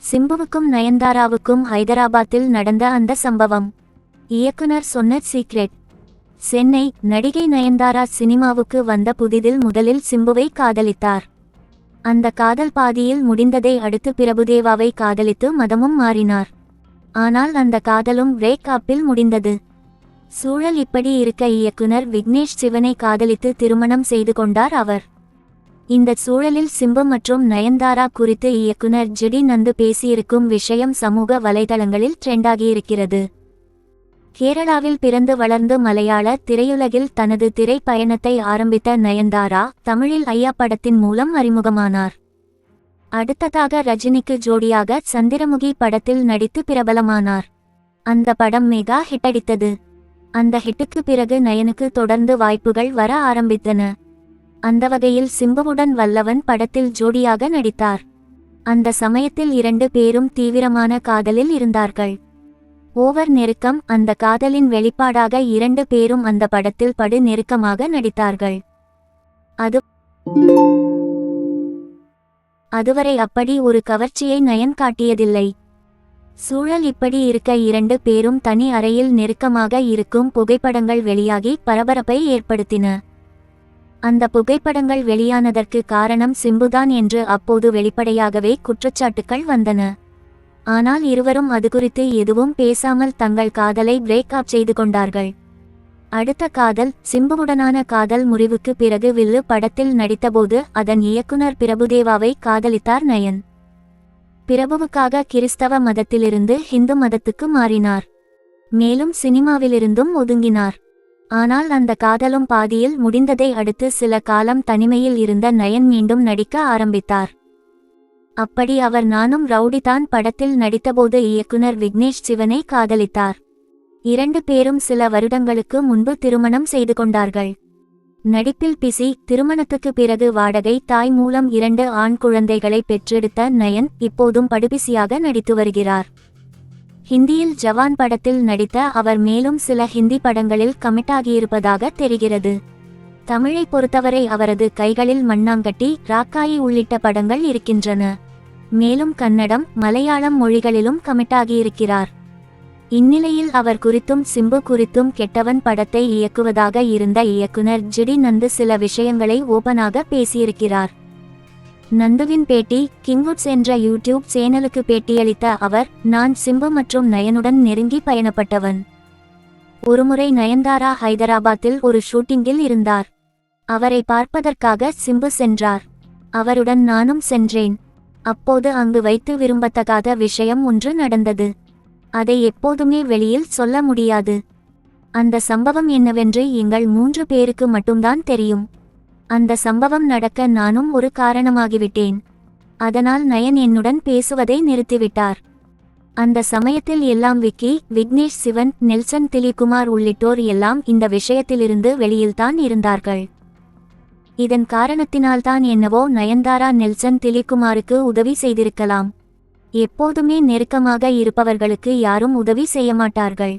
சிம்புவுக்கும் நயன்தாராவுக்கும் ஹைதராபாத்தில் நடந்த அந்த சம்பவம். இயக்குனர் சொன்ன சீக்ரெட். சென்னை. நடிகை நயன்தாரா சினிமாவுக்கு வந்த புதிதில் முதலில் சிம்புவை காதலித்தார். அந்த காதல் பாதியில் முடிந்ததை அடுத்து பிரபுதேவாவை காதலித்து மதமும் மாறினார். ஆனால் அந்த காதலும் பிரேக் அப்பில் முடிந்தது. சூழல் இப்படி இருக்க இயக்குனர் விக்னேஷ் சிவனை காதலித்து திருமணம் செய்து கொண்டார் அவர். இந்த சூழலில் சிம்பு மற்றும் நயன்தாரா குறித்து இயக்குனர் ஜிடி நந்து பேசியிருக்கும் விஷயம் சமூக வலைதளங்களில் ட்ரெண்டாகியிருக்கிறது. கேரளாவில் பிறந்து வளர்ந்து மலையாள திரையுலகில் தனது திரை பயணத்தை ஆரம்பித்த நயன்தாரா தமிழில் ஐயா படத்தின் மூலம் அறிமுகமானார். அடுத்ததாக ரஜினிக்கு ஜோடியாக சந்திரமுகி படத்தில் நடித்து பிரபலமானார். அந்த படம் மெகா ஹிட் அடித்தது. அந்த ஹிட்டுக்கு பிறகு நயனுக்கு தொடர்ந்து வாய்ப்புகள் வர ஆரம்பித்தன. அந்த வகையில் சிம்புவுடன் வல்லவன் படத்தில் ஜோடியாக நடித்தார். அந்த சமயத்தில் 2 பேரும் தீவிரமான காதலில் இருந்தார்கள். ஓவர் நெருக்கம். அந்த காதலின் வெளிப்பாடாக 2 பேரும் அந்த படத்தில் படு நெருக்கமாக நடித்தார்கள். அதுவரை அப்படி ஒரு கவர்ச்சியை நயன் காட்டியதில்லை. சூழல் இப்படி இருக்க 2 பேரும் தனி அறையில் நெருக்கமாக இருக்கும் புகைப்படங்கள் வெளியாகி பரபரப்பை ஏற்படுத்தின. அந்த புகைப்படங்கள் வெளியானதற்கு காரணம் சிம்புதான் என்று அப்போது வெளிப்படையாகவே குற்றச்சாட்டுக்கள் வந்தன. ஆனால் இருவரும் அது குறித்து எதுவும் பேசாமல் தங்கள் காதலை பிரேக் அப் செய்து கொண்டார்கள். அடுத்த காதல். சிம்புவுடனான காதல் முறிவுக்கு பிறகு வில்லு படத்தில் நடித்தபோது அதன் இயக்குனர் பிரபுதேவாவை காதலித்தார் நயன். பிரபுவுக்காக கிறிஸ்தவ மதத்திலிருந்து ஹிந்து மதத்துக்கு மாறினார். மேலும் சினிமாவிலிருந்தும் ஒதுங்கினார். ஆனால் அந்த காதலும் பாதியில் முடிந்ததை அடுத்து சில காலம் தனிமையில் இருந்த நயன் மீண்டும் நடிக்க ஆரம்பித்தார். அப்படி அவர் நானும் ரவுடிதான் படத்தில் நடித்தபோது இயக்குனர் விக்னேஷ் சிவனை காதலித்தார். 2 பேரும் சில வருடங்களுக்கு முன்பு திருமணம் செய்து கொண்டார்கள். நடிப்பில் பிஸி. திருமணத்துக்கு பிறகு வாடகை தாய் மூலம் 2 ஆண் குழந்தைகளை பெற்றெடுத்த நயன் இப்போதும் படுபிசியாக நடித்து வருகிறார். ஹிந்தியில் ஜவான் படத்தில் நடித்த அவர் மேலும் சில ஹிந்தி படங்களில் கமிட்டாகியிருப்பதாக தெரிகிறது. தமிழை பொறுத்தவரை அவரது கைகளில் மண்ணாங்கட்டி, ராக்காயி உள்ளிட்ட படங்கள் இருக்கின்றன. மேலும் கன்னடம், மலையாளம் மொழிகளிலும் கமிட்டாகியிருக்கிறார். இந்நிலையில் அவர் குறித்தும் சிம்பு குறித்தும் கெட்டவன் படத்தை இயக்குவதாக இருந்த இயக்குனர் ஜிடி நந்து சில விஷயங்களை ஓபனாக பேசியிருக்கிறார். நந்துவின் பேட்டி. கிங்குட்ஸ் என்ற யூடியூப் சேனலுக்கு பேட்டியளித்த அவர், நான் சிம்பு மற்றும் நயனுடன் நெருங்கி பயணப்பட்டவன். ஒருமுறை நயன்தாரா ஹைதராபாத்தில் ஒரு ஷூட்டிங்கில் இருந்தார். அவரை பார்ப்பதற்காக சிம்பு சென்றார். அவருடன் நானும் சென்றேன். அப்போது அங்கு வைத்து விரும்பத்தகாத விஷயம் ஒன்று நடந்தது. அதை எப்போதுமே வெளியில் சொல்ல முடியாது. அந்த சம்பவம் என்னவென்று எங்கள் 3 பேருக்கு மட்டும்தான் தெரியும். அந்த சம்பவம் நடக்க நானும் ஒரு காரணமாகிவிட்டேன். அதனால் நயன் என்னுடன் பேசுவதை நிறுத்திவிட்டார். அந்த சமயத்தில் எல்லாம் விக்கி, விக்னேஷ் சிவன், நெல்சன் திலீப்குமார் உள்ளிட்டோர் எல்லாம் இந்த விஷயத்திலிருந்து வெளியில்தான் இருந்தார்கள். இதன் காரணத்தினால்தான் என்னவோ நயன்தாரா நெல்சன் திலீப்குமாருக்கு உதவி செய்திருக்கலாம். எப்போதுமே நெருக்கமாக இருப்பவர்களுக்கு யாரும் உதவி செய்ய மாட்டார்கள்.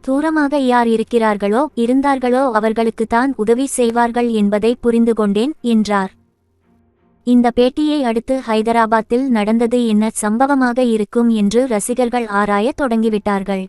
தூரமாக யார் இருந்தார்களோ அவர்களுக்குத்தான் உதவி செய்வார்கள் என்பதை புரிந்து கொண்டேன் என்றார். இந்த பேட்டியை அடுத்து ஹைதராபாத்தில் நடந்தது என்ன சம்பவமாக இருக்கும் என்று ரசிகர்கள் ஆராய தொடங்கிவிட்டார்கள்.